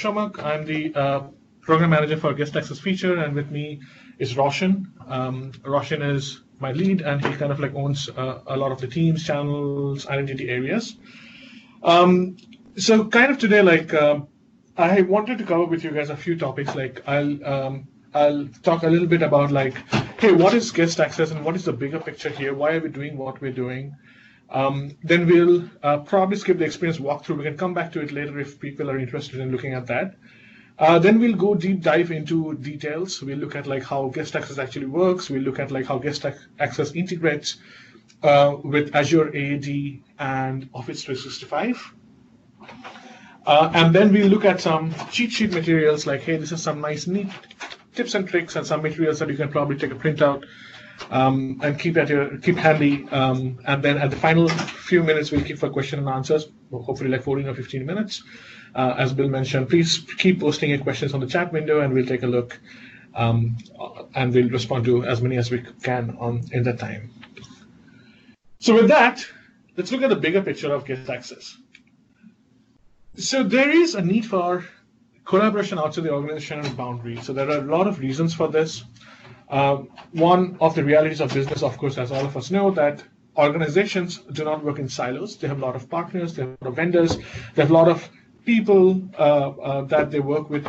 Shamak. I'm the program manager for guest access feature, and with me is Roshan. Roshan is my lead, and he kind of like owns a lot of the teams, channels, identity areas. So kind of today, like I wanted to cover with you guys a few topics. Like I'll talk a little bit about like, hey, what is guest access and what is the bigger picture here? Why are we doing what we're doing? Then we'll probably skip the experience walkthrough. We can come back to it later if people are interested in looking at that. Then we'll go deep dive into details. We'll look at like how guest access actually works. We'll look at like how guest access integrates with Azure AD and Office 365. And then we'll look at some cheat sheet materials like, hey, this is some nice, neat tips and tricks and some materials that you can probably take a printout and keep handy. And then at the final few minutes, we'll keep for question and answers, hopefully like 14 or 15 minutes. As Bill mentioned, please keep posting your questions on the chat window, and we'll take a look and we'll respond to as many as we can in that time. So with that, let's look at the bigger picture of guest access. So there is a need for collaboration outside the organizational boundary. So there are a lot of reasons for this. One of the realities of business, of course, as all of us know, that organizations do not work in silos. They have a lot of partners, they have a lot of vendors, they have a lot of people that they work with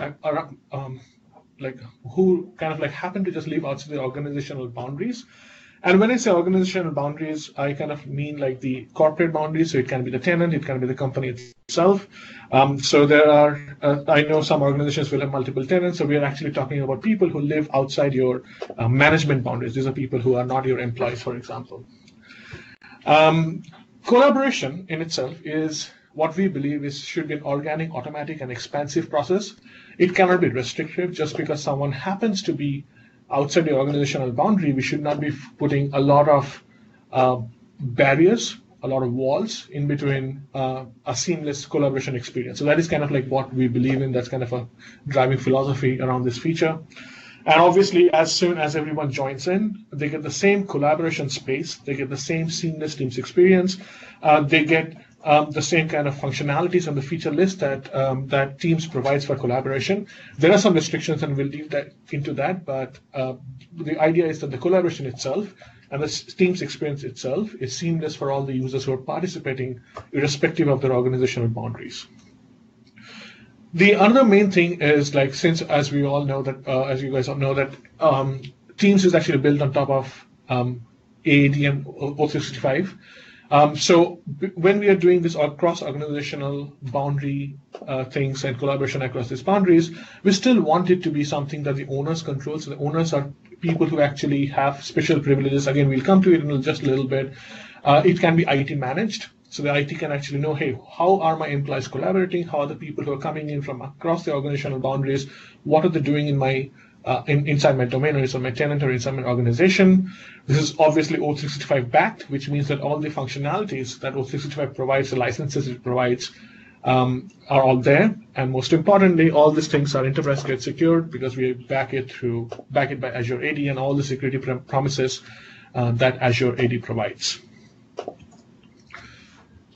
like who kind of like happen to just live outside the organizational boundaries. And when I say organizational boundaries, I kind of mean like the corporate boundaries. So it can be the tenant, it can be the company itself. So there are, I know some organizations will have multiple tenants. So we are actually talking about people who live outside your management boundaries. These are people who are not your employees, for example. Collaboration in itself is what we believe should be an organic, automatic, and expansive process. It cannot be restrictive. Just because someone happens to be outside the organizational boundary, we should not be putting a lot of barriers, a lot of walls in between a seamless collaboration experience. So that is kind of like what we believe in. That's kind of a driving philosophy around this feature. And obviously, as soon as everyone joins in, they get the same collaboration space, they get the same seamless Teams experience, they get the same kind of functionalities on the feature list that Teams provides for collaboration. There are some restrictions, and we'll deep into that, but the idea is that the collaboration itself and the Teams experience itself is seamless for all the users who are participating, irrespective of their organizational boundaries. The other main thing is, like, since as we all know that, as you guys all know, that Teams is actually built on top of AD and O365. So when we are doing this cross-organizational boundary things and collaboration across these boundaries, we still want it to be something that the owners control. So the owners are people who actually have special privileges. Again, we'll come to it in just a little bit. It can be IT managed. So the IT can actually know, hey, how are my employees collaborating? How are the people who are coming in from across the organizational boundaries? What are they doing in my inside my domain or inside my tenant or inside my organization? This is obviously O365 backed, which means that all the functionalities that O365 provides, the licenses it provides, are all there. And most importantly, all these things are enterprise grade secured because we back it by Azure AD and all the security promises that Azure AD provides.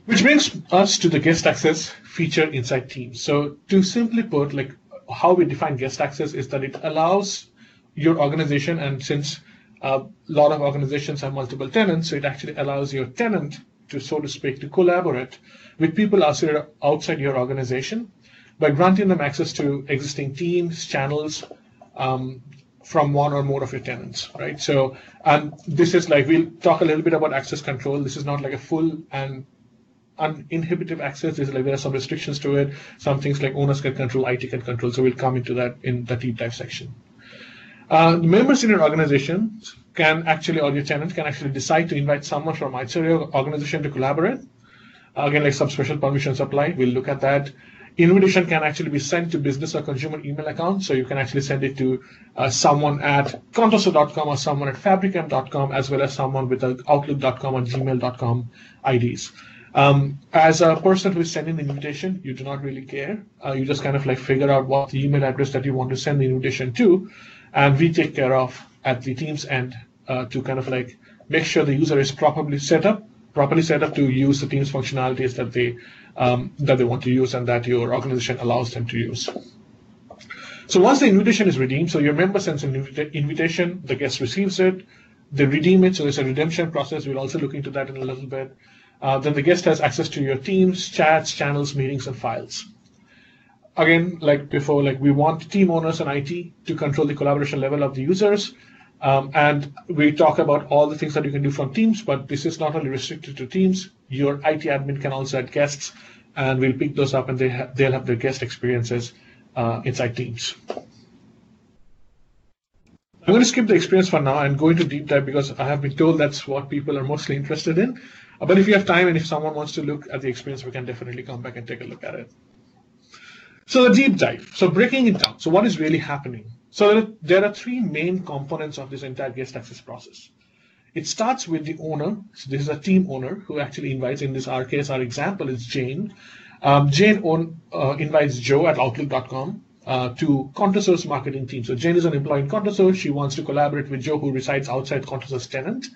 Which brings us to the guest access feature inside Teams. So to simply put, like, how we define guest access is that it allows your organization, and since a lot of organizations have multiple tenants, so it actually allows your tenant to, so to speak, to collaborate with people outside your organization by granting them access to existing teams, channels from one or more of your tenants, right? So, and this is like, we'll talk a little bit about access control. This is not like a full and uninhibited access. Is like there are some restrictions to it. Some things like owners can control, IT can control. So we'll come into that in the deep dive section. Members in your organization can actually, or your tenant can actually decide to invite someone from outside your organization to collaborate. Again, like some special permissions apply. We'll look at that. Invitation can actually be sent to business or consumer email accounts. So you can actually send it to someone at contoso.com or someone at fabricam.com, as well as someone with outlook.com or gmail.com IDs. As a person who is sending the invitation, you do not really care. You just kind of like figure out what the email address that you want to send the invitation to, and we take care of at the Teams end to kind of like make sure the user is properly set up properly set up to use the Teams functionalities that they want to use and that your organization allows them to use. So once the invitation is redeemed, so your member sends an invitation, the guest receives it, they redeem it, so there's a redemption process. We'll also look into that in a little bit. Then the guest has access to your Teams, chats, channels, meetings, and files. Again, like before, like we want team owners and IT to control the collaboration level of the users. And we talk about all the things that you can do from Teams, but this is not only restricted to Teams. Your IT admin can also add guests, and we'll pick those up, and they'll have their guest experiences inside Teams. I'm going to skip the experience for now and go into deep dive because I have been told that's what people are mostly interested in. But if you have time and if someone wants to look at the experience, we can definitely come back and take a look at it. So the deep dive, so breaking it down. So what is really happening? So there are three main components of this entire guest access process. It starts with the owner. So this is a team owner who actually invites, in this our case, our example is Jane. Jane invites Joe at Outlook.com to ContoSource marketing team. So Jane is an employee in ContoSource. She wants to collaborate with Joe, who resides outside ContoSource Tenant,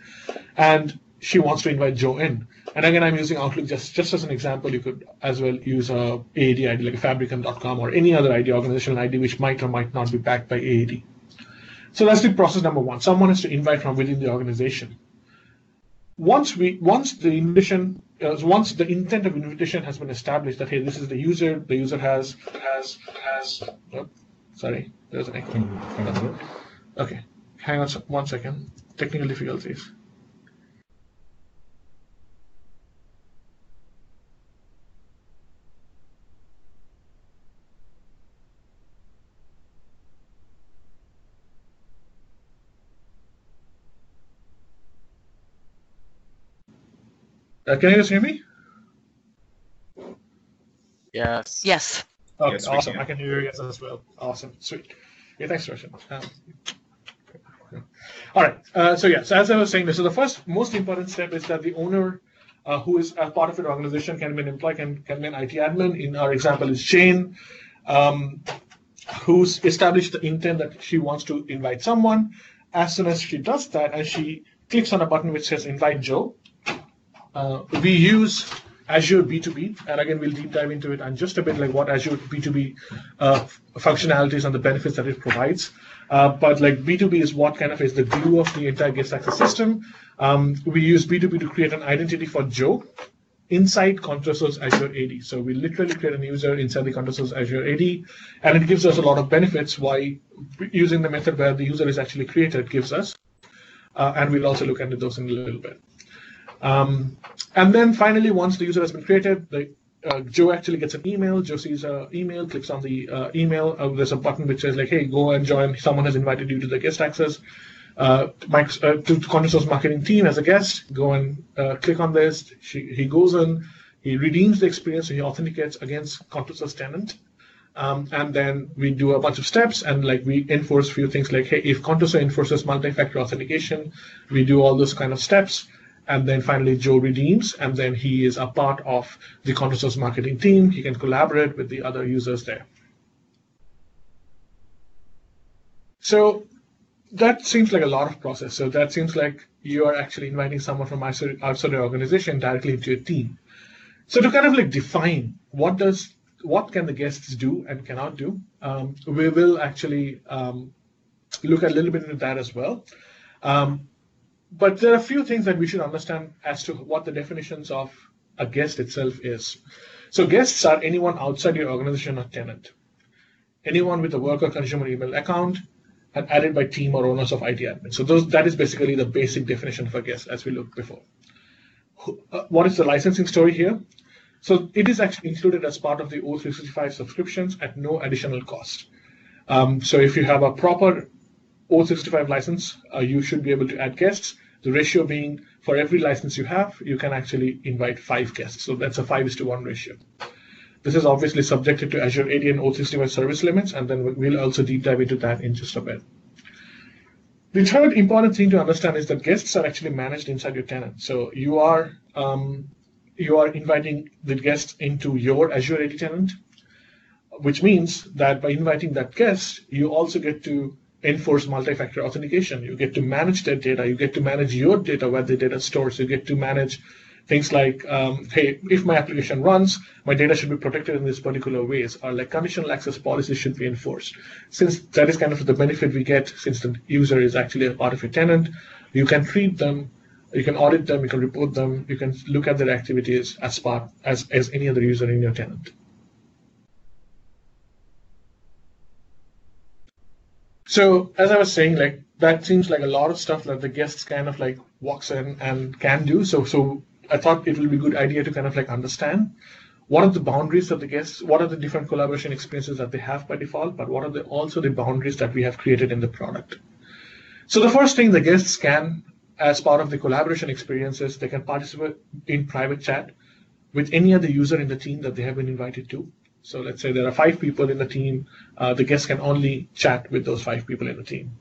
and she wants to invite Joe in. And again, I'm using Outlook just as an example. You could as well use a AAD ID like a Fabricam.com or any other ID, organizational ID, which might or might not be backed by AAD. So that's the process number one. Someone has to invite from within the organization. Once the intent of invitation has been established, that hey, this is the user has. Oh, sorry, there's an echo. Okay, hang on 1 second. Technical difficulties. Can you guys hear me? Yes. Yes. Okay, Yes, awesome. can. I can hear you guys as well. Awesome, sweet. Yeah, thanks, Roshan. All right. So as I was saying, so the first most important step is that the owner, who is a part of an organization, can be an employee, can be an IT admin. In our example, is Jane, who's established the intent that she wants to invite someone. As soon as she does that, and she clicks on a button which says "Invite Joe," we use Azure B2B, and again, we'll deep dive into it and just a bit like what Azure B2B functionalities and the benefits that it provides. But like B2B is what kind of is the glue of the entire guest access system. We use B2B to create an identity for Joe inside ContoSource Azure AD. So we literally create a user inside the ContoSource Azure AD, and it gives us a lot of benefits why using the method where the user is actually created gives us. And we'll also look into those in a little bit. And then finally, once the user has been created, Joe actually gets an email. Joe sees an email, clicks on the email. There's a button which says like, hey, go and join. Someone has invited you to the guest access to ContoSource marketing team as a guest. Go and click on this. He goes in, he redeems the experience, so he authenticates against ContoSource tenant. And then we do a bunch of steps, and like we enforce a few things like, hey, if ContoSource enforces multi-factor authentication, we do all those kind of steps. And then finally, Joe redeems, and then he is a part of the ContoSource marketing team. He can collaborate with the other users there. So that seems like a lot of process. So that seems like you are actually inviting someone from outside your organization directly into your team. So to kind of like define what can the guests do and cannot do, we will actually look a little bit into that as well. But there are a few things that we should understand as to what the definitions of a guest itself is. So guests are anyone outside your organization or tenant, anyone with a work or consumer email account, and added by team or owners of IT admin. So that is basically the basic definition of a guest as we looked before. What is the licensing story here? So it is actually included as part of the O365 subscriptions at no additional cost. So if you have a proper O365 license, you should be able to add guests. The ratio being for every license you have, you can actually invite 5 guests. So that's a 5:1 ratio. This is obviously subjected to Azure AD and O365 service limits, and then we'll also deep dive into that in just a bit. The third important thing to understand is that guests are actually managed inside your tenant. So you are inviting the guests into your Azure AD tenant, which means that by inviting that guest, you also get to enforce multi-factor authentication. You get to manage their data. You get to manage your data where the data stores. You get to manage Things like, hey, if my application runs, my data should be protected in this particular ways, or like conditional access policies should be enforced. Since that is kind of the benefit we get, since the user is actually a part of your tenant, you can treat them, you can audit them, you can report them, you can look at their activities as any other user in your tenant. So as I was saying, like that seems like a lot of stuff that the guests kind of like walks in and can do. So I thought it would be a good idea to kind of like understand what are the boundaries of the guests, what are the different collaboration experiences that they have by default, but what are also the boundaries that we have created in the product. So the first thing the guests can, as part of the collaboration experiences, they can participate in private chat with any other user in the team that they have been invited to. So let's say there are 5 people in the team, the guests can only chat with those 5 people in the team.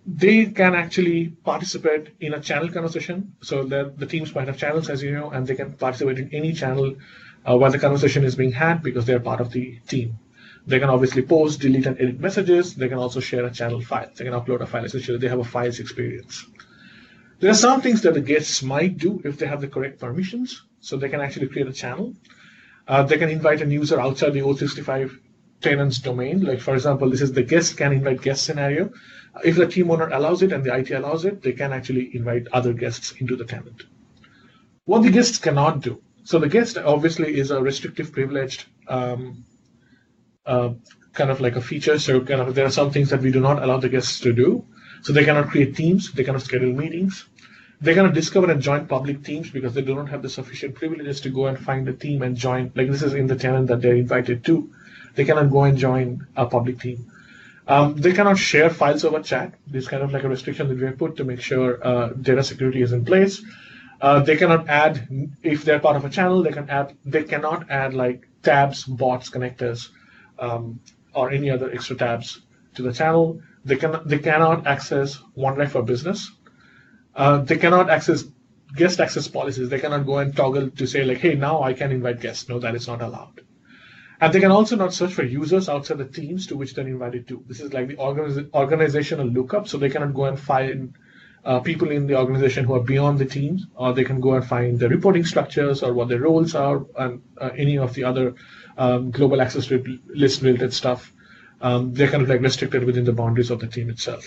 They can actually participate in a channel conversation. So the teams might have channels, as you know, and they can participate in any channel while the conversation is being had because they're part of the team. They can obviously post, delete, and edit messages. They can also share a channel file. They can upload a file. Essentially, they have a files experience. There are some things that the guests might do if they have the correct permissions. So they can actually create a channel. They can invite a user outside the O365 tenant's domain. Like, for example, this is the guest can invite guest scenario. If the team owner allows it and the IT allows it, they can actually invite other guests into the tenant. What the guests cannot do. So the guest obviously is a restrictive privileged kind of like a feature. So kind of there are some things that we do not allow the guests to do. So they cannot create teams. They cannot schedule meetings. They cannot discover and join public teams because they do not have the sufficient privileges to go and find a team and join. Like this is in the tenant that they're invited to. They cannot go and join a public team. They cannot share files over chat. This is kind of like a restriction that we have put to make sure data security is in place. They cannot add, if they're part of a channel, they cannot add like tabs, bots, connectors, or any other extra tabs to the channel. They cannot access OneDrive for Business. They cannot access guest access policies. They cannot go and toggle to say like, hey, now I can invite guests. No, that is not allowed. And they can also not search for users outside the teams to which they're invited to. This is like the organizational lookup. So they cannot go and find people in the organization who are beyond the teams, or they can go and find the reporting structures or what their roles are, and any of the other global access list related stuff. They're kind of like restricted within the boundaries of the team itself.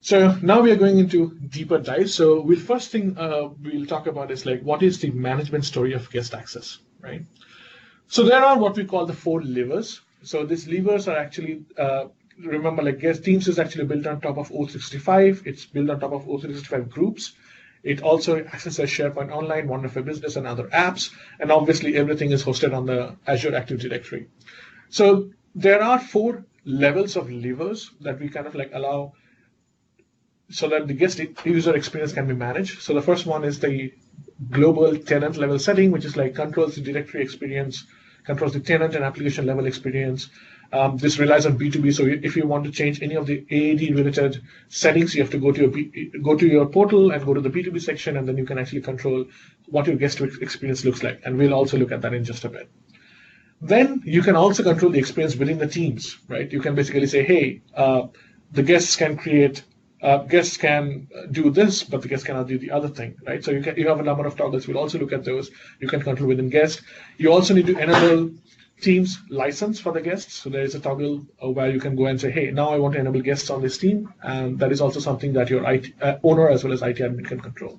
So now we are going into deeper dive. So the first thing we'll talk about is like, what is the management story of guest access, right? So there are what we call the 4 levers. So these levers are actually, remember, like guest teams is actually built on top of O365. It's built on top of O365 groups. It also accesses SharePoint Online, OneDrive for Business, and other apps. And obviously everything is hosted on the Azure Active Directory. So there are 4 levels of levers that we kind of like allow so that the guest user experience can be managed. So the first one is the global tenant level setting, which is like controls the directory experience, controls the tenant and application level experience. This relies on B2B. So if you want to change any of the AD related settings, you have to go to your portal and go to the B2B section, and then you can actually control what your guest experience looks like. And we'll also look at that in just a bit. Then you can also control the experience within the teams, right? You can basically say, hey, the guests can create guests can do this, but the guests cannot do the other thing, right? So you have a number of toggles. We'll also look at those. You can control within guest. You also need to enable teams license for the guests. So there is a toggle where you can go and say, hey, now I want to enable guests on this team. And that is also something that your IT, owner as well as IT admin can control.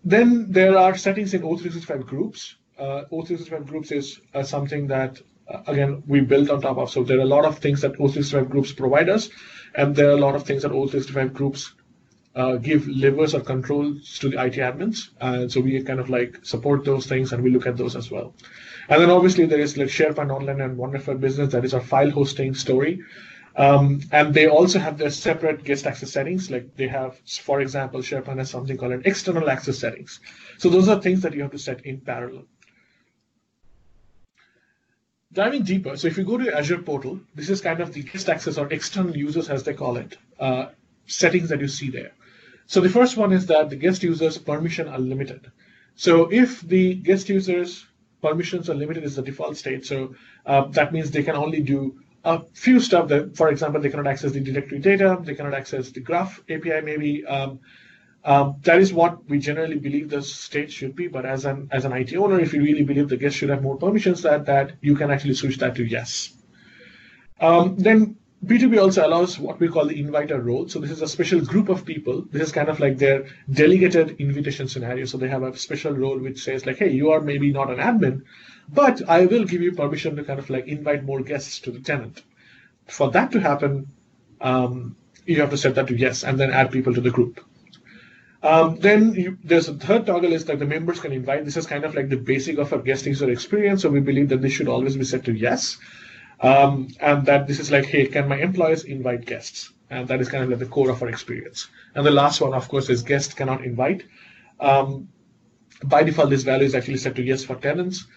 Then there are settings in O365 groups. O365 groups is something that, again, we built on top of. So there are a lot of things that O365 groups provide us. And there are a lot of things that O365 groups give levers or controls to the IT admins. And so we kind of like support those things, and we look at those as well. And then obviously there is like SharePoint Online and OneDrive for Business. That is our file hosting story. And they also have their separate guest access settings. Like they have, for example, SharePoint has something called an external access settings. So those are things that you have to set in parallel. Diving deeper, so if you go to Azure portal, this is kind of the guest access or external users, as they call it, settings that you see there. So the first one is that the guest users' permission are limited. So if the guest users' permissions are limited is the default state, so that means they can only do a few stuff that, for example, they cannot access the directory data, they cannot access the graph API maybe. That is what we generally believe the state should be. But as an IT owner, if you really believe the guest should have more permissions, that you can actually switch that to yes. Then B2B also allows what we call the inviter role. So this is a special group of people. This is kind of like their delegated invitation scenario. So they have a special role which says like, hey, you are maybe not an admin, but I will give you permission to kind of like invite more guests to the tenant. For that to happen, you have to set that to yes and then add people to the group. There's a third toggle is that the members can invite. This is kind of like the basic of a guest user experience. So we believe that this should always be set to yes. And that this is like, hey, can my employees invite guests? And that is kind of like the core of our experience. And the last one, of course, is guest cannot invite. By default, this value is actually set to yes for tenants.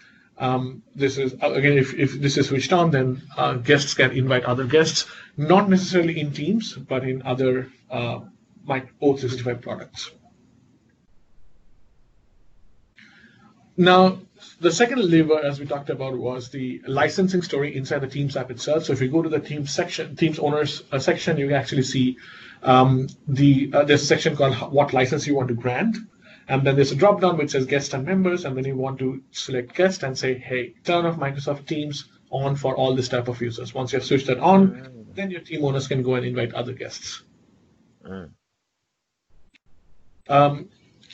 This is, again, if this is switched on, then guests can invite other guests, not necessarily in Teams, but in other O365 products. Now, the second lever, as we talked about, was the licensing story inside the Teams app itself. So if you go to the Teams section, Teams owners section, you can actually see there's a section called what license you want to grant. And then there's a drop down which says guests and members. And then you want to select guest and say, hey, turn off Microsoft Teams on for all this type of users. Once you have switched that on, then your team owners can go and invite other guests.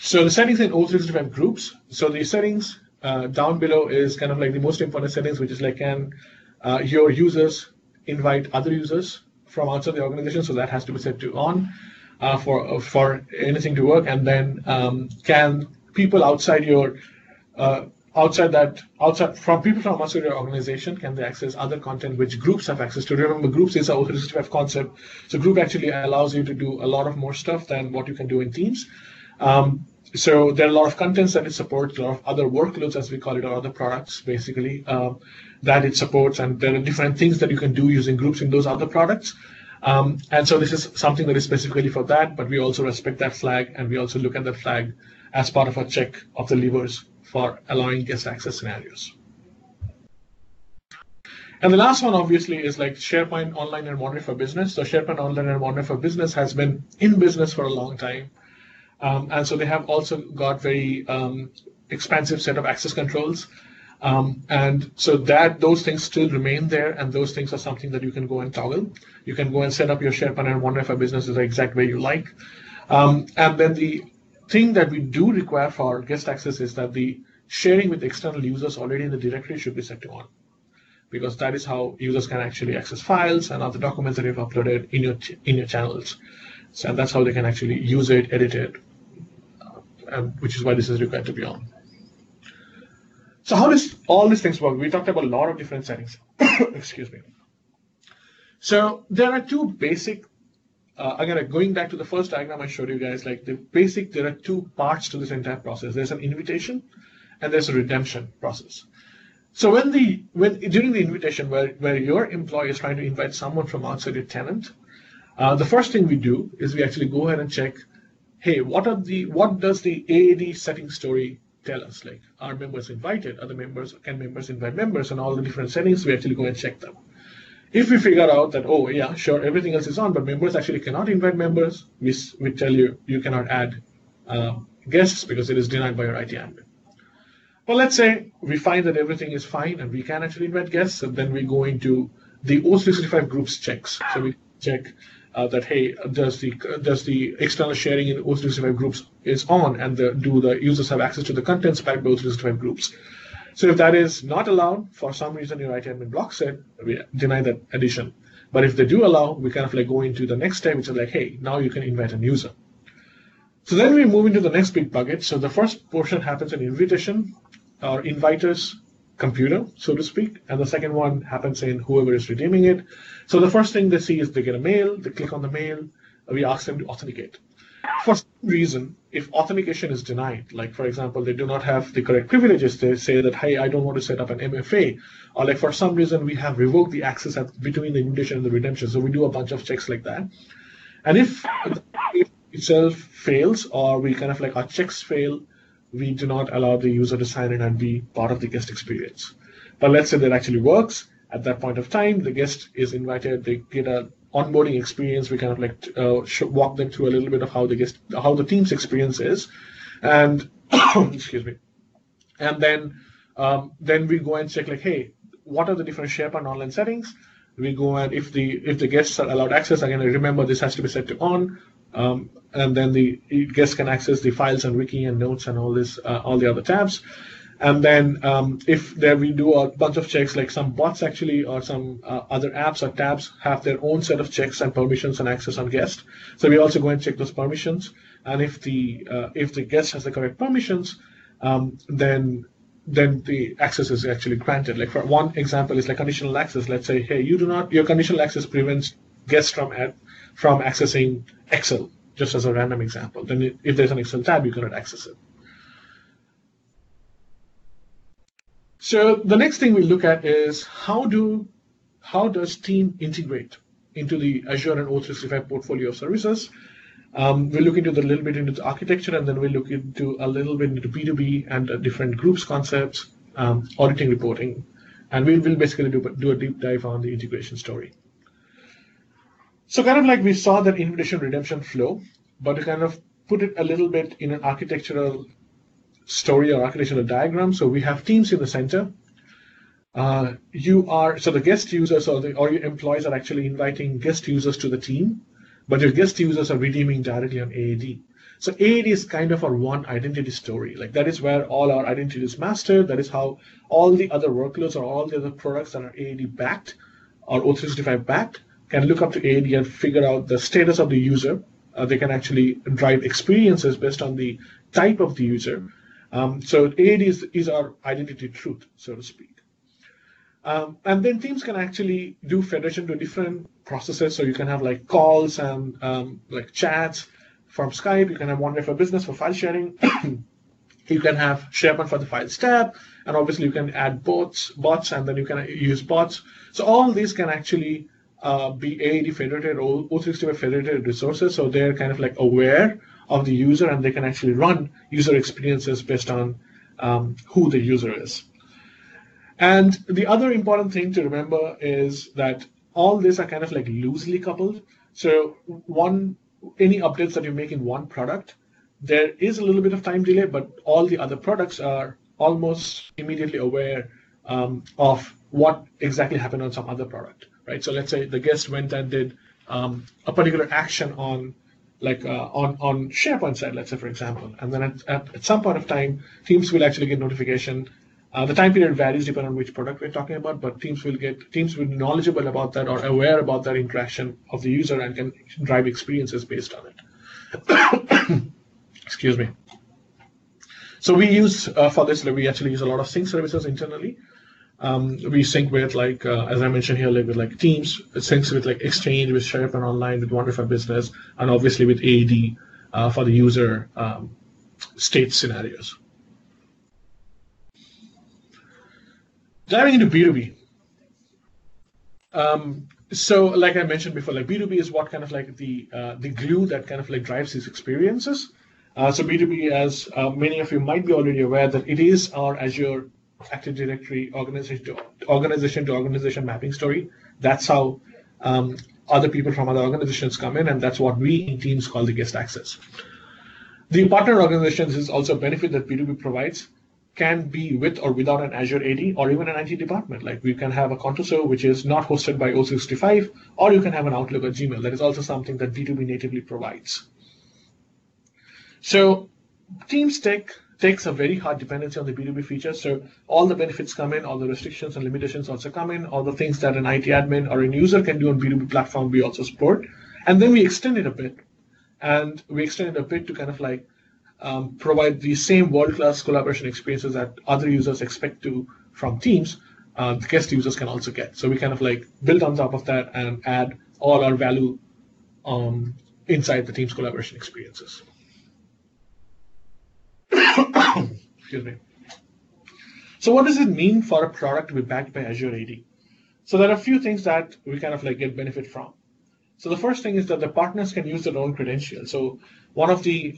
So the settings in O365 groups. So the settings down below is kind of like the most important settings, which is like, can your users invite other users from outside the organization? So that has to be set to on for anything to work. And then can people outside your from people from outside your organization, can they access other content which groups have access to? Remember, groups is a O365 concept. So group actually allows you to do a lot of more stuff than what you can do in Teams. So there are a lot of contents that it supports, a lot of other workloads, as we call it, or other products, basically, that it supports. And there are different things that you can do using groups in those other products. And so this is something that is specifically for that, but we also respect that flag, and we also look at that flag as part of our check of the levers for allowing guest access scenarios. And the last one, obviously, is like SharePoint Online and OneDrive for Business. So SharePoint Online and OneDrive for Business has been in business for a long time. And so they have also got very expansive set of access controls. And so those things still remain there, and those things are something that you can go and toggle. You can go and set up your SharePoint and OneDrive for Business the exact way you like. And then the thing that we do require for guest access is that the sharing with external users already in the directory should be set to on, because that is how users can actually access files and other documents that you've uploaded in your channels. So, and that's how they can actually use it, edit it, which is why this is required to be on. So how does all these things work? We talked about a lot of different settings. Excuse me. So there are two basic, again, going back to the first diagram I showed you guys, like there are two parts to this entire process. There's an invitation and there's a redemption process. So during the invitation where your employee is trying to invite someone from outside your tenant, the first thing we do is we actually go ahead and check, hey, what does the AAD setting story tell us? Like, are members invited? Can members invite members? And all the different settings, we actually go and check them. If we figure out that, oh yeah, sure, everything else is on, but members actually cannot invite members, we tell you cannot add guests because it is denied by your IT admin. Well, let's say we find that everything is fine and we can actually invite guests, and then we go into the O365 groups checks. So we check that, hey, does the external sharing in O365 groups is on, and do the users have access to the contents backed by O365 groups? So if that is not allowed, for some reason your IT admin blocks it, we deny that addition. But if they do allow, we kind of like go into the next step, which is like, hey, now you can invite a user. So then we move into the next big bucket. So the first portion happens in invitation or inviter's computer, so to speak, and the second one happens in whoever is redeeming it. So the first thing they see is they get a mail, they click on the mail, we ask them to authenticate. For some reason, if authentication is denied, like for example, they do not have the correct privileges, they say that, hey, I don't want to set up an MFA, or like for some reason we have revoked the access between the invitation and the redemption. So we do a bunch of checks like that. And if itself fails, or we kind of like our checks fail, we do not allow the user to sign in and be part of the guest experience. But let's say that actually works, At that point of time, the guest is invited. They get a onboarding experience. We kind of like walk them through a little bit of how the team's experience is, and excuse me, and then we go and check like, hey, what are the different SharePoint online settings? We go and if the guests are allowed access, again, remember this has to be set to on, and then the guests can access the files and wiki and notes and all the other tabs. And then if there we do a bunch of checks, like some bots actually or some other apps or tabs have their own set of checks and permissions and access on guest. So we also go and check those permissions. And if the guest has the correct permissions, then the access is actually granted. Like for one example is like conditional access. Let's say, hey, your conditional access prevents guests from accessing Excel, just as a random example. Then if there's an Excel tab, you cannot access it. So the next thing we look at is how does team integrate into the Azure and O365 portfolio of services. We'll look into a little bit into the architecture, and then we'll look into a little bit into B2B and different groups concepts, auditing, reporting, and we'll basically do a deep dive on the integration story. So kind of like we saw that invitation redemption flow, but to kind of put it a little bit in an architectural story or architectural diagram. So we have teams in the center. So the guest users or your employees are actually inviting guest users to the team, but your guest users are redeeming directly on AAD. So AAD is kind of our one identity story. Like that is where all our identity is mastered. That is how all the other workloads or all the other products that are AAD backed or O365 backed can look up to AAD and figure out the status of the user. They can actually drive experiences based on the type of the user. So AAD is our identity truth, so to speak. And then teams can actually do federation to different processes. So you can have like calls and like chats from Skype. You can have OneDrive for Business for file sharing. You can have SharePoint for the files tab. And obviously you can add bots, and then you can use bots. So all these can actually be AAD federated or O365 federated resources. So they're kind of like aware of the user, and they can actually run user experiences based on who the user is. And the other important thing to remember is that all these are kind of like loosely coupled. So any updates that you make in one product, there is a little bit of time delay, but all the other products are almost immediately aware of what exactly happened on some other product, right? So let's say the guest went and did a particular action on SharePoint side, let's say, for example. And then at some point of time, teams will actually get notification. The time period varies depending on which product we're talking about, but teams will be knowledgeable about that or aware about that interaction of the user and can drive experiences based on it. Excuse me. So we use, for this, we actually use a lot of sync services internally. We sync with as I mentioned here, with like Teams, it syncs with like Exchange, with SharePoint Online, with OneDrive for Business, and obviously with AAD for the user state scenarios. Diving into B2B. So like I mentioned before, like B2B is what kind of like the glue that kind of like drives these experiences. So B2B, as many of you might be already aware, that it is our Azure Active Directory organization to organization mapping story. That's how other people from other organizations come in, and that's what we in Teams call the guest access. The partner organizations is also a benefit that B2B provides, can be with or without an Azure AD or even an IT department. Like we can have a Contoso, which is not hosted by O365, or you can have an Outlook or Gmail. That is also something that B2B natively provides. So Teams takes a very hard dependency on the B2B features. So all the benefits come in, all the restrictions and limitations also come in, all the things that an IT admin or a user can do on B2B platform, we also support. And then we extend it a bit. And we extend it a bit to kind of like provide the same world-class collaboration experiences that other users expect to from Teams, the guest users can also get. So we kind of like build on top of that and add all our value inside the Teams collaboration experiences. Excuse me. So what does it mean for a product to be backed by Azure AD? So there are a few things that we kind of like get benefit from. So the first thing is that the partners can use their own credentials. So one of the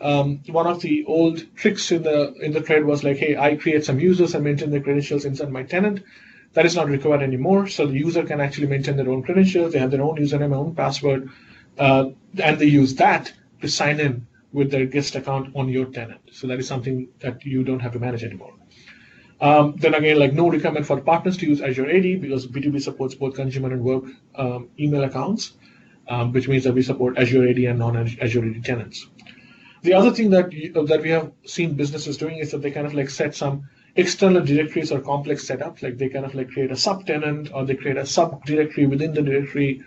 old tricks in the trade was like, hey, I create some users and maintain their credentials inside my tenant. That is not required anymore. So the user can actually maintain their own credentials. They have their own username, own password, and they use that to sign in with their guest account on your tenant. So that is something that you don't have to manage anymore. Then again, like no requirement for partners to use Azure AD because B2B supports both consumer and work email accounts, which means that we support Azure AD and non-Azure AD tenants. The other thing that we have seen businesses doing is that they kind of like set some external directories or complex setups, like they kind of like create a subtenant or they create a subdirectory within the directory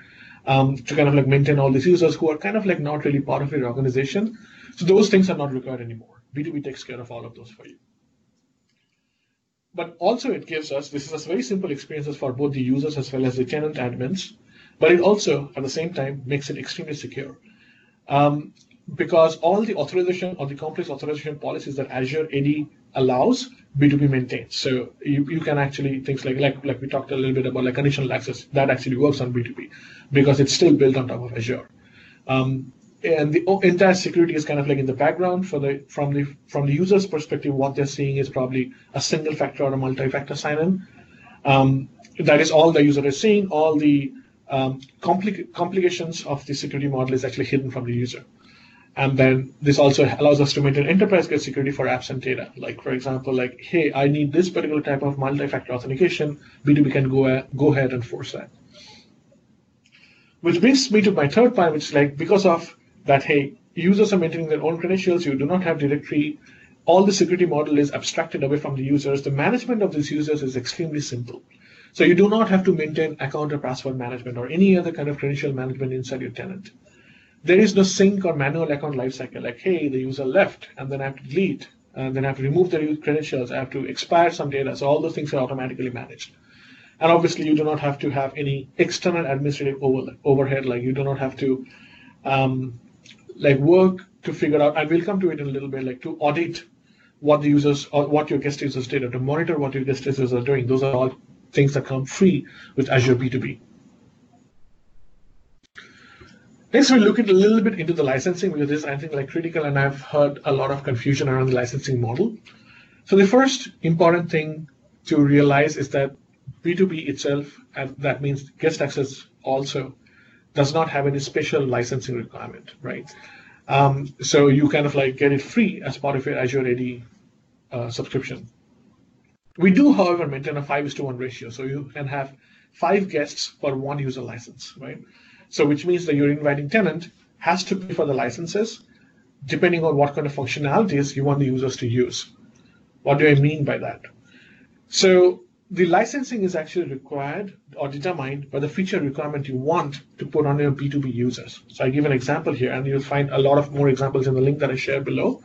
to kind of like maintain all these users who are kind of like not really part of your organization. So those things are not required anymore. B2B takes care of all of those for you. But also it gives us, this is a very simple experiences for both the users as well as the tenant admins, but it also at the same time makes it extremely secure. Because all the authorization or the complex authorization policies that Azure AD allows, B2B maintains. So you can actually, things like we talked a little bit about like conditional access, that actually works on B2B because it's still built on top of Azure. And the entire security is kind of like in the background from the user's perspective. What they're seeing is probably a single factor or a multi-factor sign-in. That is all the user is seeing. All the complications of the security model is actually hidden from the user. And then this also allows us to maintain enterprise-grade security for apps and data. Like for example, like hey, I need this particular type of multi-factor authentication. B2B can go ahead and force that. Which brings me to my third point, which is like because of that, hey, users are maintaining their own credentials, you do not have directory, all the security model is abstracted away from the users. The management of these users is extremely simple. So you do not have to maintain account or password management or any other kind of credential management inside your tenant. There is no sync or manual account lifecycle, like, hey, the user left, and then I have to delete, and then I have to remove the credentials, I have to expire some data. So all those things are automatically managed. And obviously, you do not have to have any external administrative overhead, like you do not have to like work to figure out, and we'll come to it in a little bit, like to audit what the users or what your guest users did, or to monitor what your guest users are doing. Those are all things that come free with Azure B2B. Next, we'll look at a little bit into the licensing because this is, I think, like critical, and I've heard a lot of confusion around the licensing model. So the first important thing to realize is that B2B itself, and that means guest access also, does not have any special licensing requirement, right? So you kind of like get it free as part of your Azure AD subscription. We do, however, maintain a 5:1 ratio. So you can have 5 guests for 1 user license, right? So which means that your inviting tenant has to pay for the licenses depending on what kind of functionalities you want the users to use. What do I mean by that? So the licensing is actually required or determined by the feature requirement you want to put on your B2B users. So I give an example here, and you'll find a lot of more examples in the link that I shared below.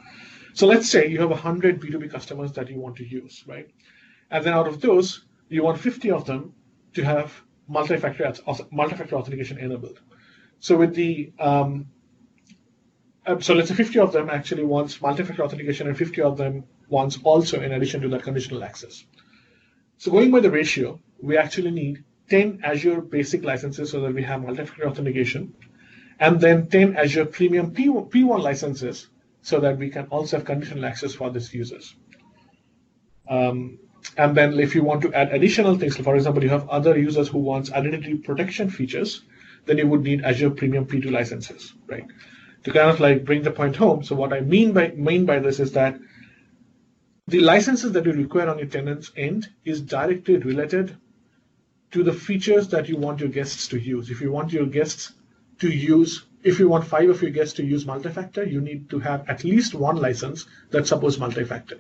So let's say you have 100 B2B customers that you want to use, right? And then out of those, you want 50 of them to have multi-factor authentication enabled. So with the so let's say 50 of them actually wants multi-factor authentication, and 50 of them wants also in addition to that conditional access. So going by the ratio, we actually need 10 Azure basic licenses so that we have multi-factor authentication, and then 10 Azure Premium P1 licenses so that we can also have conditional access for these users. And then if you want to add additional things, for example, you have other users who want identity protection features, then you would need Azure Premium P2 licenses, right? To kind of like bring the point home. So what I mean by this is that the licenses that you require on your tenant's end is directly related to the features that you want your guests to use. If you want your guests to use, if you want 5 of your guests to use multi-factor, you need to have at least 1 license that supports multi-factor.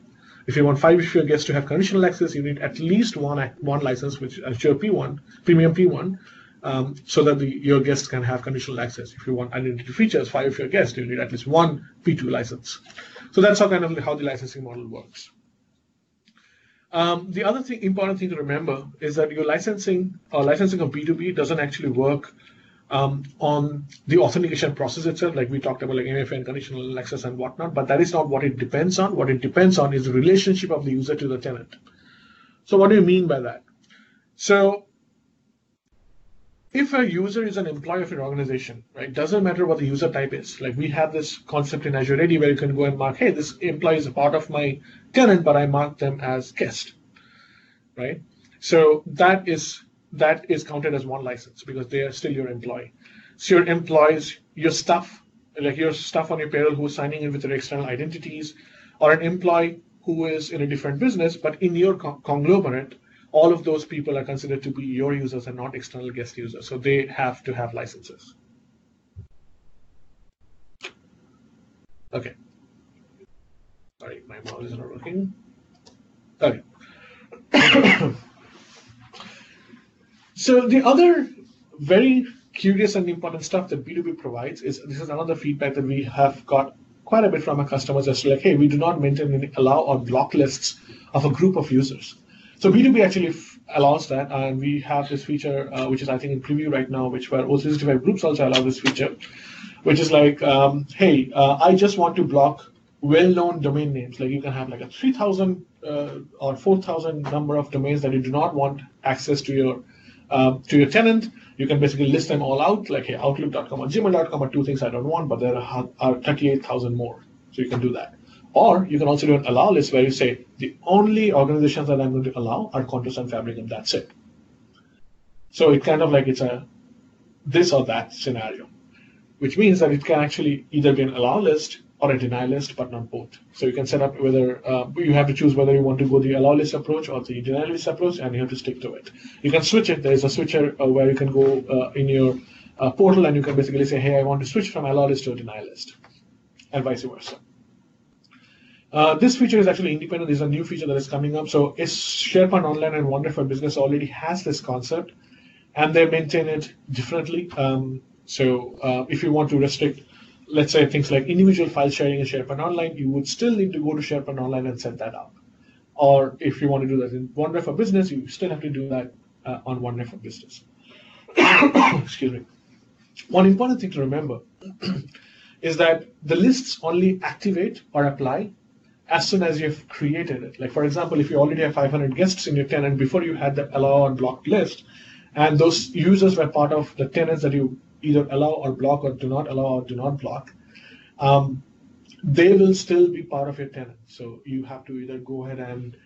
If you want 5 of your guests to have conditional access, you need at least one license, which is Azure P1, Premium P1, so that your guests can have conditional access. If you want identity features, 5 of your guests, you need at least 1 P2 license. So that's how the licensing model works. The other important thing to remember is that your licensing of B2B doesn't actually work on the authentication process itself, like we talked about, like MFA and conditional access and whatnot, but that is not what it depends on. What it depends on is the relationship of the user to the tenant. So what do you mean by that? So if a user is an employee of your organization, right, doesn't matter what the user type is. Like we have this concept in Azure AD where you can go and mark, hey, this employee is a part of my tenant, but I mark them as guest, right? So that is counted as one license because they are still your employee. So your employees, your staff, like your staff on your payroll who is signing in with their external identities, or an employee who is in a different business, but in your conglomerate, all of those people are considered to be your users and not external guest users. So they have to have licenses. Okay. Sorry, my mouse is not working. Okay. So the other very curious and important stuff that B2B provides is, this is another feedback that we have got quite a bit from our customers, as to like, hey, we do not maintain any allow or block lists of a group of users. So B2B actually allows that, and we have this feature, which is I think in preview right now, which where O365 groups also allow this feature, which is like, hey, I just want to block well-known domain names. Like you can have like a 3,000 or 4,000 number of domains that you do not want access to your tenant. You can basically list them all out, like hey, Outlook.com or Gmail.com are two things I don't want, but there are 38,000 more. So you can do that. Or you can also do an allow list where you say the only organizations that I'm going to allow are Contours and Fabric, and that's it. So it kind of like it's a this or that scenario, which means that it can actually either be an allow list or a deny list, but not both. So you can set up whether you have to choose whether you want to go the allow list approach or the deny list approach, and you have to stick to it. You can switch it. There is a switcher where you can go in your portal, and you can basically say, hey, I want to switch from allow list to a deny list, and vice versa. This feature is actually independent. This is a new feature that is coming up. So SharePoint Online and OneDrive for Business already has this concept, and they maintain it differently. If you want to restrict, let's say, things like individual file sharing in SharePoint Online, you would still need to go to SharePoint Online and set that up. Or if you want to do that in OneDrive for Business, you still have to do that on OneDrive for Business. Excuse me. One important thing to remember is that the lists only activate or apply as soon as you've created it. Like for example, if you already have 500 guests in your tenant before you had the allow or block list, and those users were part of the tenants that you either allow or block or do not allow or do not block, they will still be part of your tenant. So you have to either go ahead and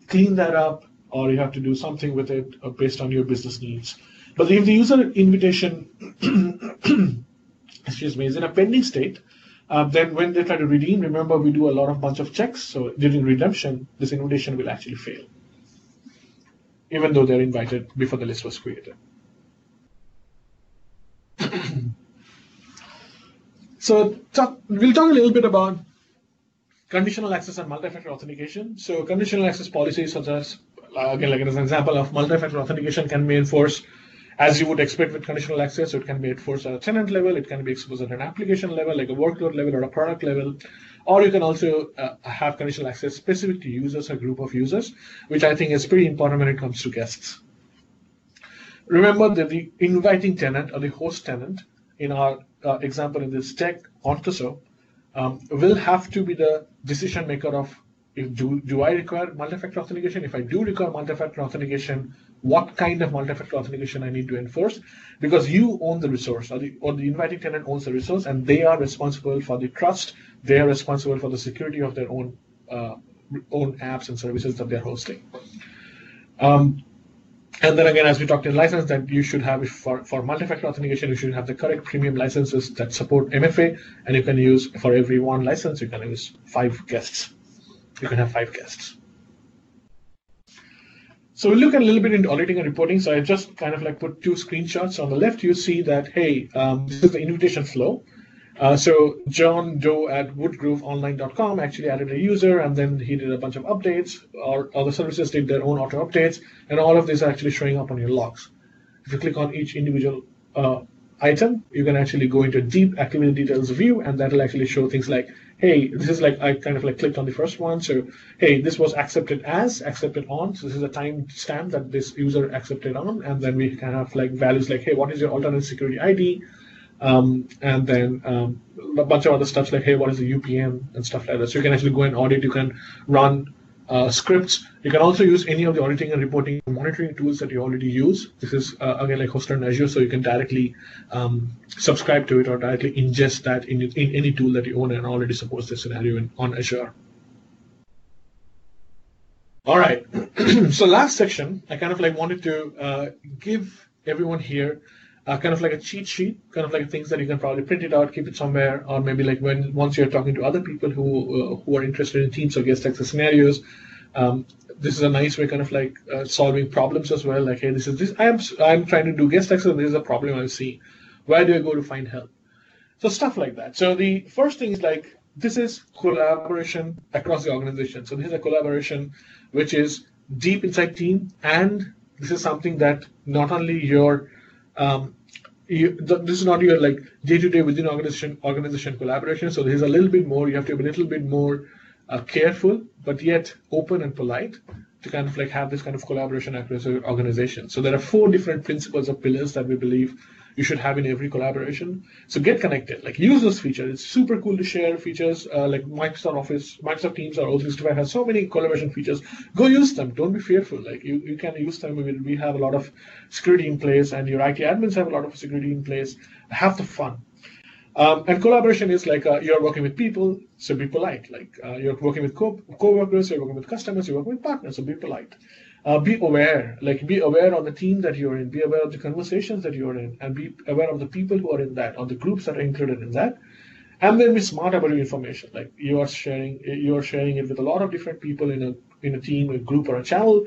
clean that up, or you have to do something with it based on your business needs. But if the user invitation excuse me, is in a pending state, then when they try to redeem, remember we do a lot of bunch of checks. So during redemption, this invitation will actually fail, even though they're invited before the list was created. So we'll talk a little bit about conditional access and multi-factor authentication. So conditional access policies such as, again, like as an example of multi-factor authentication can be enforced as you would expect with conditional access. So it can be enforced at a tenant level, it can be exposed at an application level, like a workload level or a product level, or you can also have conditional access specific to users, a group of users, which I think is pretty important when it comes to guests. Remember that the inviting tenant or the host tenant in our example in this tech Ontoso will have to be the decision maker of if do I require multi-factor authentication? If I do require multi-factor authentication, what kind of multi-factor authentication I need to enforce? Because you own the resource, or the inviting tenant owns the resource, and they are responsible for the trust. They are responsible for the security of their own apps and services that they're hosting. And then again, as we talked in license, that you should have, for multi-factor authentication, you should have the correct premium licenses that support MFA, and you can use, for every one license, you can use 5 guests. You can have 5 guests. So we'll look a little bit into auditing and reporting. So I just kind of like put 2 screenshots. On the left, you see that, hey, this is the invitation flow. So John Doe at woodgroveonline.com actually added a user, and then he did a bunch of updates, or other services did their own auto updates, and all of these are actually showing up on your logs. If you click on each individual item, you can actually go into deep activity details view, and that will actually show things like, hey, this is like, I kind of like clicked on the first one. So, hey, this was accepted on. So this is a time stamp that this user accepted on. And then we can have like values like, hey, what is your alternate security ID? And then a bunch of other stuff like, hey, what is the UPM and stuff like that. So you can actually go and audit. You can run scripts. You can also use any of the auditing and reporting monitoring tools that you already use. This is again like hosted on Azure, so you can directly subscribe to it or directly ingest that in any tool that you own and already supports this scenario on Azure. All right. So last section, I kind of like wanted to give everyone here kind of like a cheat sheet, kind of like things that you can probably print it out, keep it somewhere, or maybe like once you're talking to other people who are interested in teams or guest access scenarios. This is a nice way, kind of like solving problems as well. Like, hey, this is this. I'm trying to do guest access. This is a problem I see. Where do I go to find help? So stuff like that. So the first thing is like this is collaboration across the organization. So this is a collaboration which is deep inside team, and this is something that not only this is not your like day-to-day within organization collaboration. So there's a little bit more. You have to be a little bit more careful, but yet open and polite to kind of like have this kind of collaboration across your organization. So there are 4 different principles or pillars that we believe you should have in every collaboration. So get connected, like use those features. It's super cool to share features like Microsoft Office, Microsoft Teams, or O365 has so many collaboration features. Go use them. Don't be fearful. Like you can use them. We have a lot of security in place, and your IT admins have a lot of security in place. Have the fun. And collaboration is like you're working with people, so be polite. Like you're working with co-workers, you're working with customers, you're working with partners, so be polite. Be aware, like be aware of the team that you're in, be aware of the conversations that you're in, and be aware of the people who are in that, or the groups that are included in that. And then be smart about your information. Like you are sharing it with a lot of different people in a team, a group, or a channel.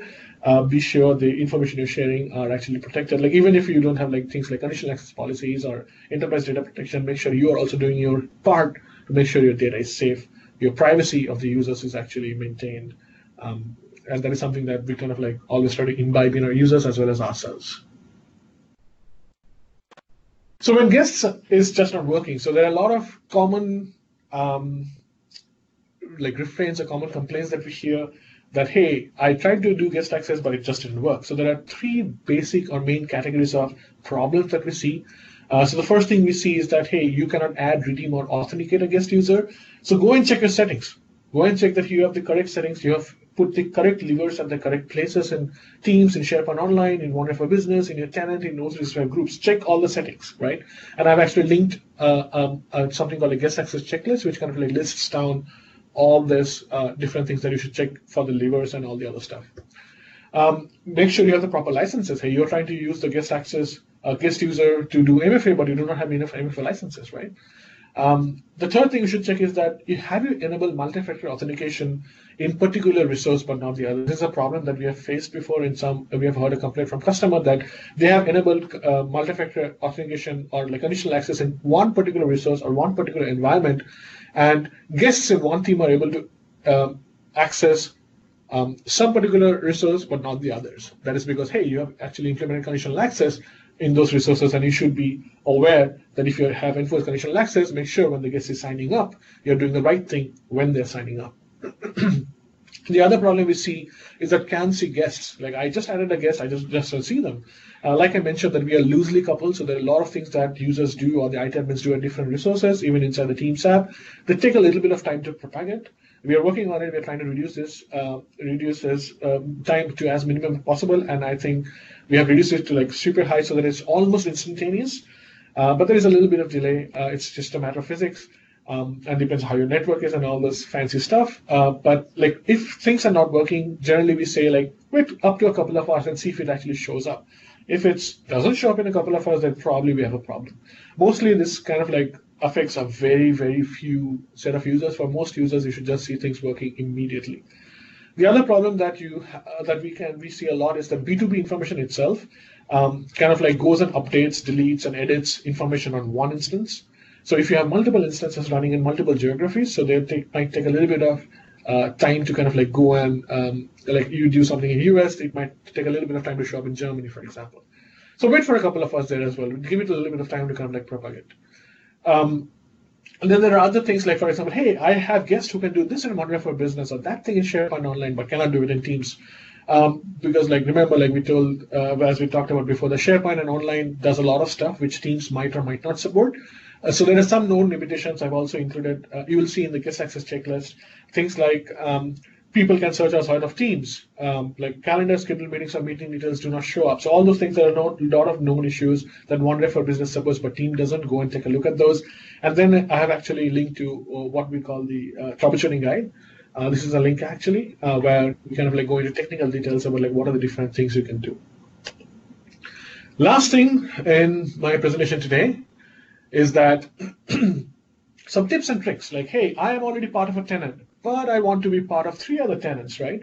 Be sure the information you're sharing are actually protected. Like even if you don't have like things like conditional access policies or enterprise data protection, make sure you are also doing your part to make sure your data is safe. Your privacy of the users is actually maintained. And that is something that we kind of like always try to imbibe in our users as well as ourselves. So when guests is just not working, so there are a lot of common like refrains or common complaints that we hear that, hey, I tried to do guest access, but it just didn't work. So there are 3 basic or main categories of problems that we see. So the first thing we see is that, hey, you cannot add, redeem, or authenticate a guest user. So go and check your settings. Go and check that you have the correct settings. You have put the correct levers at the correct places in Teams, in SharePoint Online, in OneDrive for Business, in your Tenant, in O365 Groups. Check all the settings, right? And I've actually linked something called a guest access checklist, which kind of like lists down all this different things that you should check for the levers and all the other stuff. Make sure you have the proper licenses. Hey, you're trying to use the guest access guest user to do MFA, but you do not have enough MFA licenses, right? The third thing you should check is that you enabled multi-factor authentication in particular resource, but not the other. This is a problem that we have faced before. We have heard a complaint from customer that they have enabled multi-factor authentication or like conditional access in one particular resource or one particular environment, and guests in one team are able to access some particular resource, but not the others. That is because, hey, you have actually implemented conditional access in those resources, and you should be aware that if you have enforced conditional access, make sure when the guest is signing up, you're doing the right thing when they're signing up. The other problem we see is that can see guests. Like I just added a guest, I just don't see them. Like I mentioned that we are loosely coupled, so there are a lot of things that users do or the IT admins do at different resources, even inside the Teams app. They take a little bit of time to propagate. We are working on it. We're trying to reduce this time to as minimum as possible, and I think we have reduced it to like super high so that it's almost instantaneous. But there is a little bit of delay. It's just a matter of physics, and depends how your network is and all this fancy stuff. But like if things are not working, generally we say like wait up to a couple of hours and see if it actually shows up. If it doesn't show up in a couple of hours, then probably we have a problem. Mostly this kind of like affects a very, very few set of users. For most users, you should just see things working immediately. The other problem that we see a lot is that B2B information itself kind of like goes and updates, deletes, and edits information on one instance. So if you have multiple instances running in multiple geographies, so they might take a little bit of time to kind of like go and like you do something in US, it might take a little bit of time to show up in Germany, for example. So wait for a couple of hours there as well. Give it a little bit of time to kind of like propagate. And then there are other things like, for example, hey, I have guests who can do this in OneDrive for Business or that thing in SharePoint Online, but cannot do it in Teams. Because like remember, like we told, as we talked about before, the SharePoint and Online does a lot of stuff which Teams might or might not support. So there are some known limitations I've also included. You will see in the guest access checklist, things like people can search outside of Teams, like calendar, scheduled meetings, or meeting details do not show up. So all those things are a lot of known issues that OneDrive for Business supports, but Team doesn't. Go and take a look at those. And then I have actually linked to what we call the troubleshooting guide. This is a link actually where we kind of like go into technical details about like what are the different things you can do. Last thing in my presentation today is that some tips and tricks, like, hey, I am already part of a tenant, but I want to be part of 3 other tenants, right?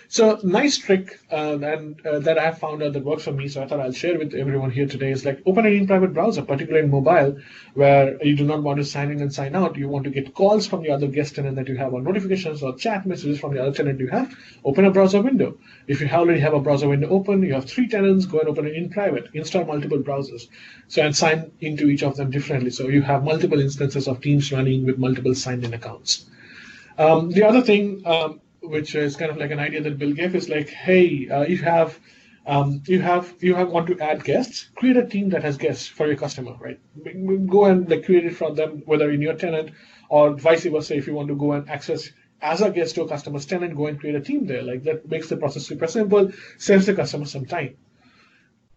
So nice trick that I have found out that works for me, so I thought I'll share with everyone here today is like open an in-private browser, particularly in mobile, where you do not want to sign in and sign out. You want to get calls from the other guest tenant that you have, or notifications or chat messages from the other tenant you have. Open a browser window. If you already have a browser window open, you have 3 tenants, go and open it in private. Install multiple browsers. So and sign into each of them differently. So you have multiple instances of teams running with multiple signed-in accounts. The other thing, which is kind of like an idea that Bill gave, is like, hey, you want to add guests, create a team that has guests for your customer, right? Go and like create it from them, whether in your tenant or vice versa. If you want to go and access as a guest to a customer's tenant, go and create a team there. Like that makes the process super simple, saves the customer some time.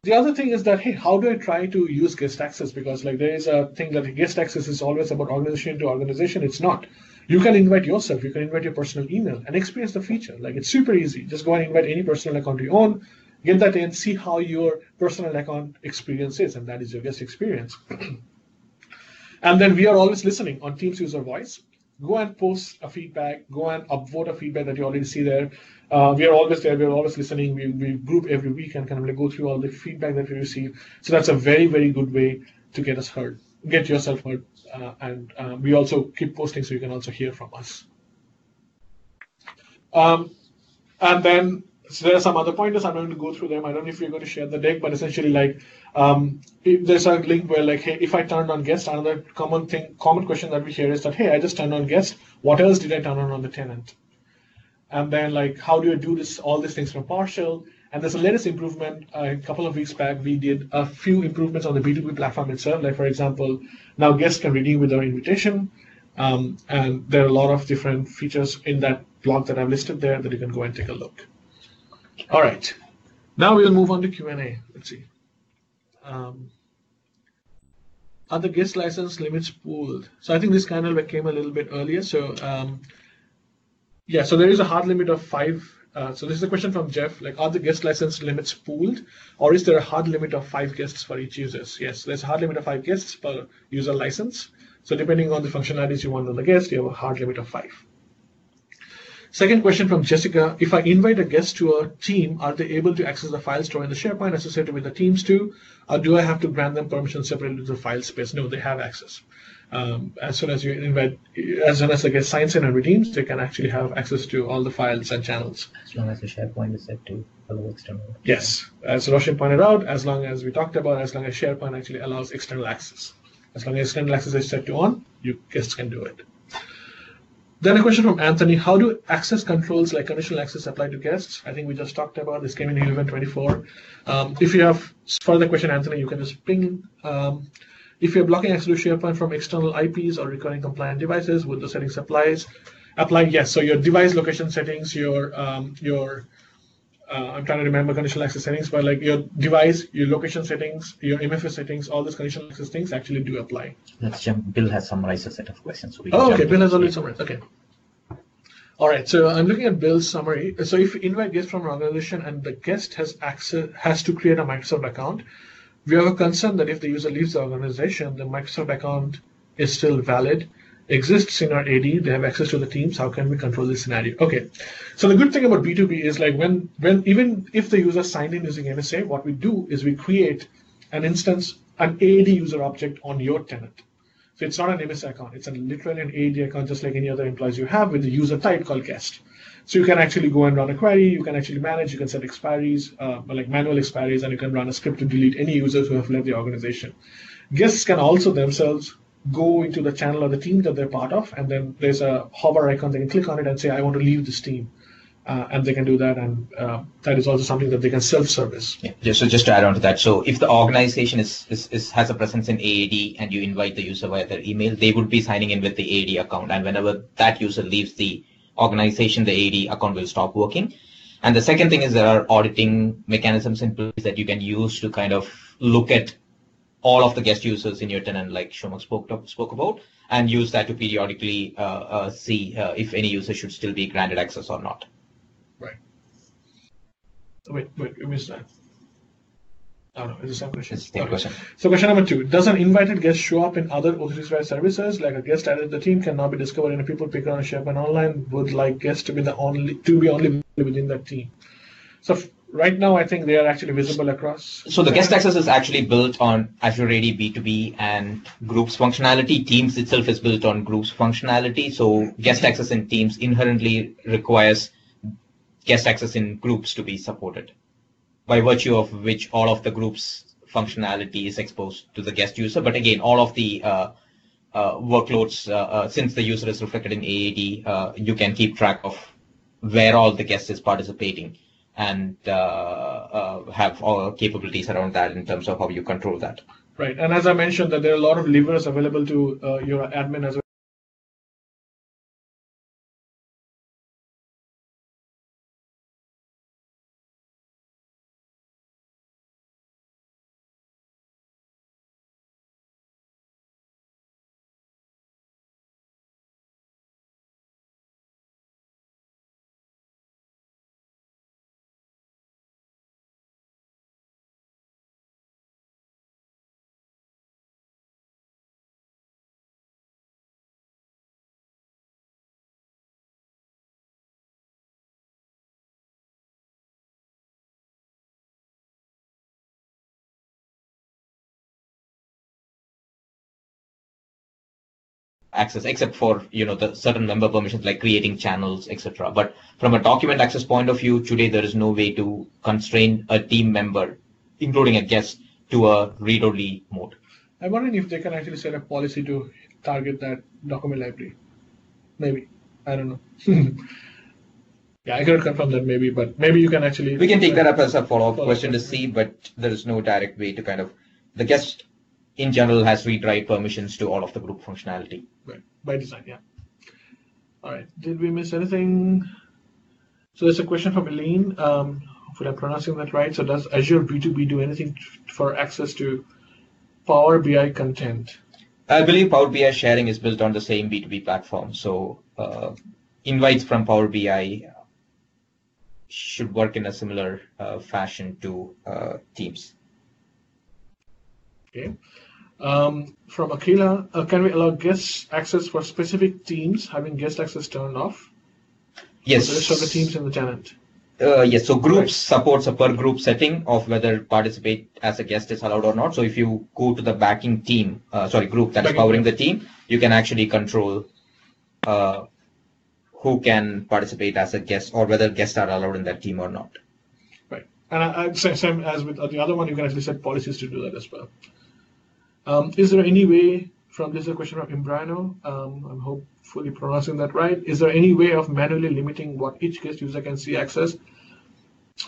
The other thing is that, hey, how do I try to use guest access? Because like there is a thing that guest access is always about organization to organization. It's not. You can invite yourself. You can invite your personal email and experience the feature. Like it's super easy. Just go and invite any personal account you own, get that in, see how your personal account experience is, and that is your guest experience. And then we are always listening on Teams user voice. Go and post a feedback. Go and upvote a feedback that you already see there. We are always there. We are always listening. We group every week and kind of like go through all the feedback that we receive. So that's a very, very good way to get us heard, get yourself heard. And we also keep posting so you can also hear from us. And then so there are some other pointers. I'm going to go through them. I don't know if you're going to share the deck, but essentially like there's a link where like, hey, if I turned on guest, another common question that we hear is that, hey, I just turned on guest. What else did I turn on the tenant? And then like, how do you do all these things from PowerShell? And there's a latest improvement. A couple of weeks back, we did a few improvements on the B2B platform itself. Like for example, now guests can redeem with their invitation. And there are a lot of different features in that blog that I've listed there that you can go and take a look. All right, now we'll move on to Q&A. Let's see. Are the guest license limits pooled? So I think this kind of came a little bit earlier. So yeah, so there is a hard limit of 5. So this is a question from Jeff, like, are the guest license limits pooled, or is there a hard limit of 5 guests for each user? Yes, there's a hard limit of 5 guests per user license. So depending on the functionalities you want on the guest, you have a hard limit of 5. Second question from Jessica, if I invite a guest to a team, are they able to access the file store in the SharePoint associated with the teams too? Or do I have to grant them permission separately to the file space? No, they have access. As soon as you invite, as soon as the guest signs in and redeems, they can actually have access to all the files and channels. As long as the SharePoint is set to allow external. Yes, as Roshan pointed out, as long as we talked about, as long as SharePoint actually allows external access. As long as external access is set to on, you guests can do it. Then a question from Anthony, how do access controls like conditional access apply to guests? I think we just talked about this, came in 1124. If you have further question, Anthony, you can just ping. If you're blocking access to SharePoint from external IPs or recurring compliant devices, would the settings apply? Yes. So your device location settings, your I'm trying to remember conditional access settings, but like your device, your location settings, your MFA settings, all those conditional access things actually do apply. Let's jump. Bill has summarized a set of questions. So okay. Bill has already summarized. Okay. All right. So I'm looking at Bill's summary. So if you invite guests from an organization and the guest has to create a Microsoft account, we have a concern that if the user leaves the organization, the Microsoft account is still valid, exists in our AD, they have access to the teams. How can we control this scenario? Okay, so the good thing about B2B is like when even if the user signed in using MSA, what we do is we create an instance, an AD user object on your tenant. So it's not an MSA account, it's literally an AD account just like any other employees you have with the user type called guest. So you can actually go and run a query, you can actually manage, you can set expiries, like manual expiries, and you can run a script to delete any users who have left the organization. Guests can also themselves go into the channel or the team that they're part of, and then there's a hover icon. They can click on it and say, I want to leave this team. And they can do that, and that is also something that they can self-service. Yeah. So just to add on to that, so if the organization has a presence in AAD and you invite the user via their email, they would be signing in with the AAD account, and whenever that user leaves the organization, the AAD account will stop working. And the second thing is there are auditing mechanisms in place that you can use to kind of look at all of the guest users in your tenant, like Shomak spoke about, and use that to periodically see if any user should still be granted access or not. Right. Wait, we missed that. Oh, no, it's the same question. It's the same question. So question number 2, does an invited guest show up in other O365 services? Like a guest added to the team can now be discovered in a people picker on a SharePoint Online, would like guests to be only within that team. So right now, I think they are actually visible across. So the guest access is actually built on Azure AD B2B and Groups functionality. Teams itself is built on Groups functionality. So guest access in Teams inherently requires guest access in Groups to be supported, by virtue of which all of the Groups functionality is exposed to the guest user. But again, all of the workloads, since the user is reflected in AAD, you can keep track of where all the guest is participating and have all capabilities around that in terms of how you control that. Right. And as I mentioned, that there are a lot of levers available to your admin as well. Access, except for the certain member permissions like creating channels, etc. But from a document access point of view, today there is no way to constrain a team member, including a guest, to a read-only mode. I'm wondering if they can actually set a policy to target that document library. Maybe. I don't know. Yeah, I cannot confirm that maybe, but maybe you can actually. We can take that up as a follow-up question to see, but there is no direct way to the guest in general has read-write permissions to all of the group functionality. Right, by design, yeah. All right, did we miss anything? So there's a question from Elaine. Hopefully I'm pronouncing that right. So does Azure B2B do anything for access to Power BI content? I believe Power BI sharing is built on the same B2B platform. So invites from Power BI should work in a similar fashion to Teams. Okay. From Akila, can we allow guest access for specific teams having guest access turned off? Yes. For the rest of the teams in the tenant. Yes. So Groups supports a per group setting of whether participate as a guest is allowed or not. So if you go to the backing team, group that is powering the team, you can actually control who can participate as a guest or whether guests are allowed in that team or not. Right. And same as with the other one, you can actually set policies to do that as well. Is there any way, this is a question from Imbrano, I'm hopefully pronouncing that right. Is there any way of manually limiting what each guest user can see access?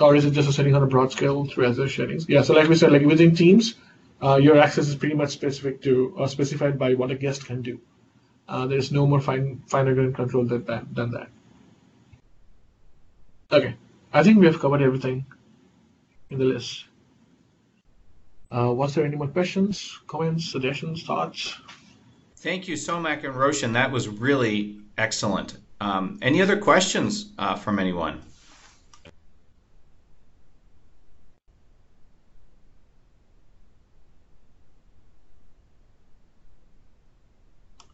Or is it just a setting on a broad scale through Azure settings? Yeah, so like we said, like within Teams, your access is pretty much specified by what a guest can do. There's no more finer-grained control than that. Okay, I think we have covered everything in the list. Was there any more questions, comments, suggestions, thoughts? Thank you, Somak and Roshan. That was really excellent. Any other questions from anyone?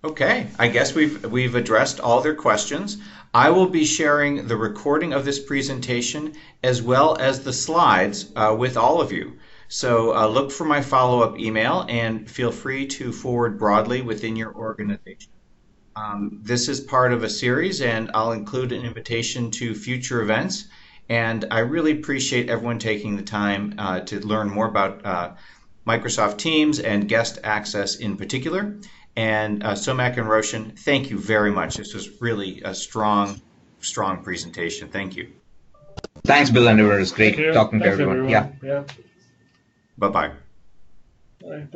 Okay, I guess we've addressed all their questions. I will be sharing the recording of this presentation as well as the slides with all of you. So look for my follow-up email and feel free to forward broadly within your organization. This is part of a series, and I'll include an invitation to future events. And I really appreciate everyone taking the time to learn more about Microsoft Teams and guest access in particular. And Somak and Roshan, thank you very much. This was really a strong presentation. Thank you. Thanks, Bill and River. It was great talking to everyone. Yeah. Bye-bye. Bye.